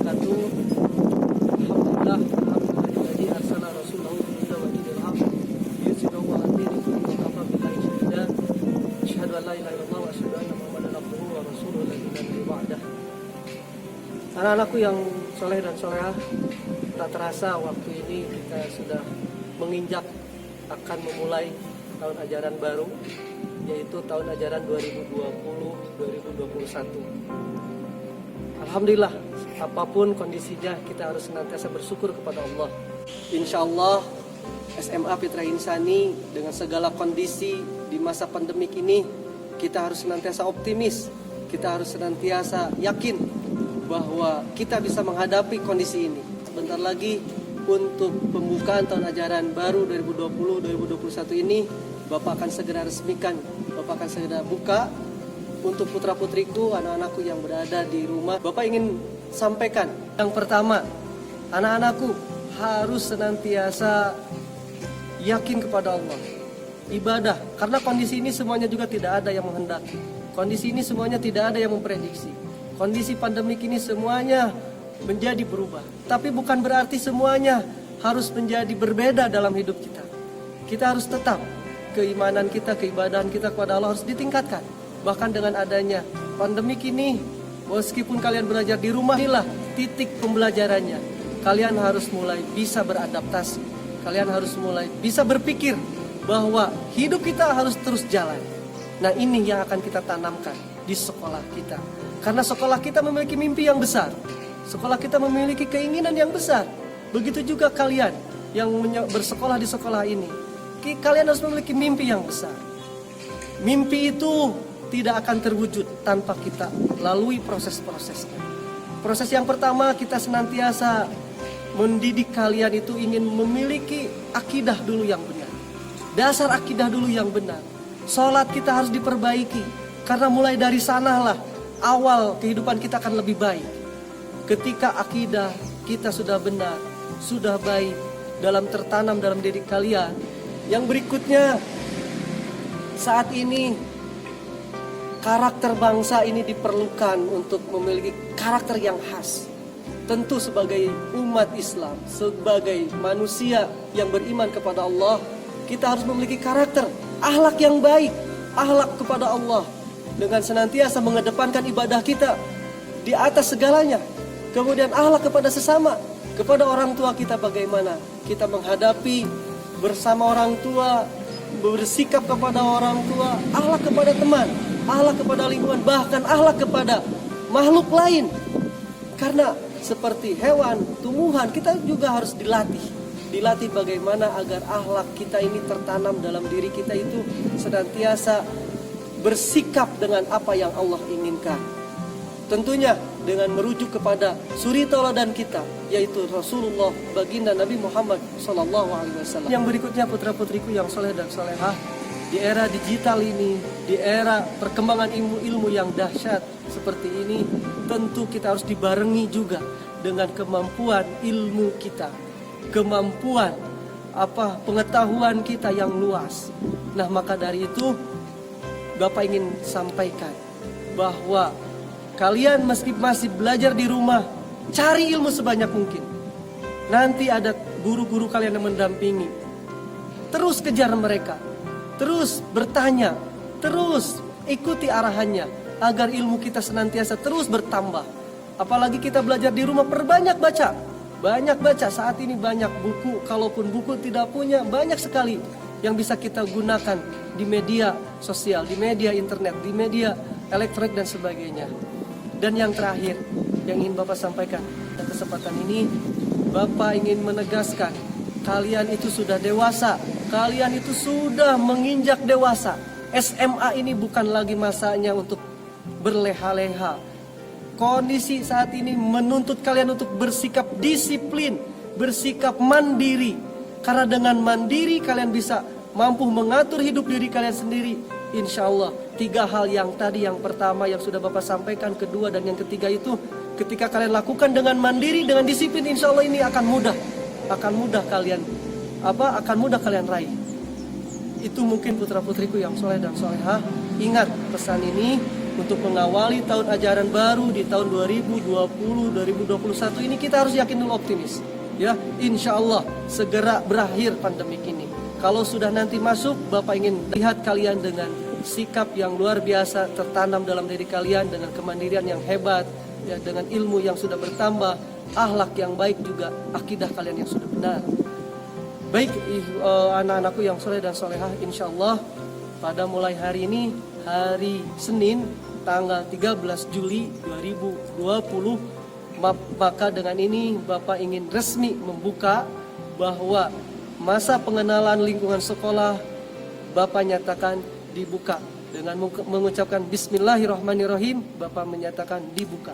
wabarakatuh. Alhamdulillah, alhamdulillahilladzi arsala rasulahu bil huda wa dinil haqq liyuzhirahu 'ala dini kullihi wa kafa billahi shahida. Asyhadu an la ilaha illallah wa asyhadu anna Muhammadan abduhu wa rasuluhu la ilaha illa ba'dah. Anak-anakku yang soleh dan solehah, tak terasa waktu ini kita sudah menginjak akan memulai tahun ajaran baru, yaitu tahun ajaran 2020-2021. Alhamdulillah, apapun kondisinya kita harus senantiasa bersyukur kepada Allah. Insya Allah SMA Fitrah Insani dengan segala kondisi di masa pandemik ini, kita harus senantiasa optimis, kita harus senantiasa yakin bahwa kita bisa menghadapi kondisi ini. Sebentar lagi untuk pembukaan tahun ajaran baru 2020-2021 ini, Bapak akan segera resmikan, Bapak akan segera buka. Untuk putra-putriku, anak-anakku yang berada di rumah, Bapak ingin sampaikan. Yang pertama, anak-anakku harus senantiasa yakin kepada Allah, ibadah. Karena kondisi ini semuanya juga tidak ada yang menghendaki. Kondisi ini semuanya tidak ada yang memprediksi. Kondisi pandemik ini semuanya menjadi berubah. Tapi bukan berarti semuanya harus menjadi berbeda dalam hidup kita. Kita harus tetap keimanan kita, keibadahan kita kepada Allah harus ditingkatkan. Bahkan dengan adanya pandemik ini, meskipun kalian belajar di rumah, inilah titik pembelajarannya. Kalian harus mulai bisa beradaptasi. Kalian harus mulai bisa berpikir bahwa hidup kita harus terus jalan. Nah, ini yang akan kita tanamkan di sekolah kita. Karena sekolah kita memiliki mimpi yang besar. Sekolah kita memiliki keinginan yang besar. Begitu juga kalian yang bersekolah di sekolah ini. Kalian harus memiliki mimpi yang besar. Mimpi itu tidak akan terwujud tanpa kita lalui proses-prosesnya. Proses yang pertama, kita senantiasa mendidik kalian itu ingin memiliki akidah dulu yang benar. Dasar akidah dulu yang benar. Sholat kita harus diperbaiki. Karena mulai dari sanalah awal kehidupan kita akan lebih baik. Ketika akidah kita sudah benar, sudah baik, dalam tertanam dalam diri kalian. Yang berikutnya, saat ini karakter bangsa ini diperlukan untuk memiliki karakter yang khas. Tentu sebagai umat Islam, sebagai manusia yang beriman kepada Allah, kita harus memiliki karakter, akhlak yang baik, akhlak kepada Allah. Dengan senantiasa mengedepankan ibadah kita di atas segalanya. Kemudian akhlak kepada sesama, kepada orang tua kita bagaimana kita menghadapi bersama orang tua, bersikap kepada orang tua, akhlak kepada teman, akhlak kepada lingkungan, bahkan akhlak kepada makhluk lain. Karena seperti hewan, tumbuhan, kita juga harus dilatih. Dilatih bagaimana agar akhlak kita ini tertanam dalam diri kita itu senantiasa bersikap dengan apa yang Allah inginkan. Tentunya dengan merujuk kepada suri tauladan kita, yaitu Rasulullah, baginda Nabi Muhammad SAW. Yang berikutnya, putra-putriku yang soleh dan solehah, di era digital ini, di era perkembangan ilmu-ilmu yang dahsyat seperti ini, tentu kita harus dibarengi juga dengan kemampuan ilmu kita, kemampuan pengetahuan kita yang luas. Nah, maka dari itu Bapak ingin sampaikan bahwa kalian meski masih belajar di rumah, cari ilmu sebanyak mungkin. Nanti ada guru-guru kalian yang mendampingi. Terus kejar mereka. Terus bertanya, terus ikuti arahannya agar ilmu kita senantiasa terus bertambah. Apalagi kita belajar di rumah, perbanyak baca. Banyak baca, saat ini banyak buku. Kalaupun buku tidak punya, banyak sekali yang bisa kita gunakan di media sosial, di media internet, di media elektronik dan sebagainya. Dan yang terakhir yang ingin Bapak sampaikan pada kesempatan ini, Bapak ingin menegaskan, kalian itu sudah dewasa, kalian itu sudah menginjak dewasa. SMA ini bukan lagi masanya untuk berleha-leha. Kondisi saat ini menuntut kalian untuk bersikap disiplin, bersikap mandiri. Karena dengan mandiri kalian bisa mampu mengatur hidup diri kalian sendiri. Insya Allah 3 hal yang tadi, yang pertama yang sudah Bapak sampaikan, kedua dan yang ketiga itu ketika kalian lakukan dengan mandiri, dengan disiplin, insya Allah ini akan mudah kalian raih. Itu mungkin putra-putriku yang soleh dan solehah. Ingat pesan ini, untuk mengawali tahun ajaran baru di tahun 2020-2021 ini, kita harus yakin dulu, optimis. Ya, insya Allah segera berakhir pandemik ini. Kalau sudah nanti masuk, Bapak ingin lihat kalian dengan sikap yang luar biasa tertanam dalam diri kalian, dengan kemandirian yang hebat, ya, dengan ilmu yang sudah bertambah, akhlak yang baik juga, akidah kalian yang sudah benar. Baik, anak-anakku yang soleh dan solehah, insya Allah pada mulai hari ini, hari Senin, tanggal 13 Juli 2020, maka dengan ini Bapak ingin resmi membuka bahwa masa pengenalan lingkungan sekolah Bapak nyatakan dibuka. Dengan mengucapkan Bismillahirrahmanirrahim, Bapak menyatakan dibuka.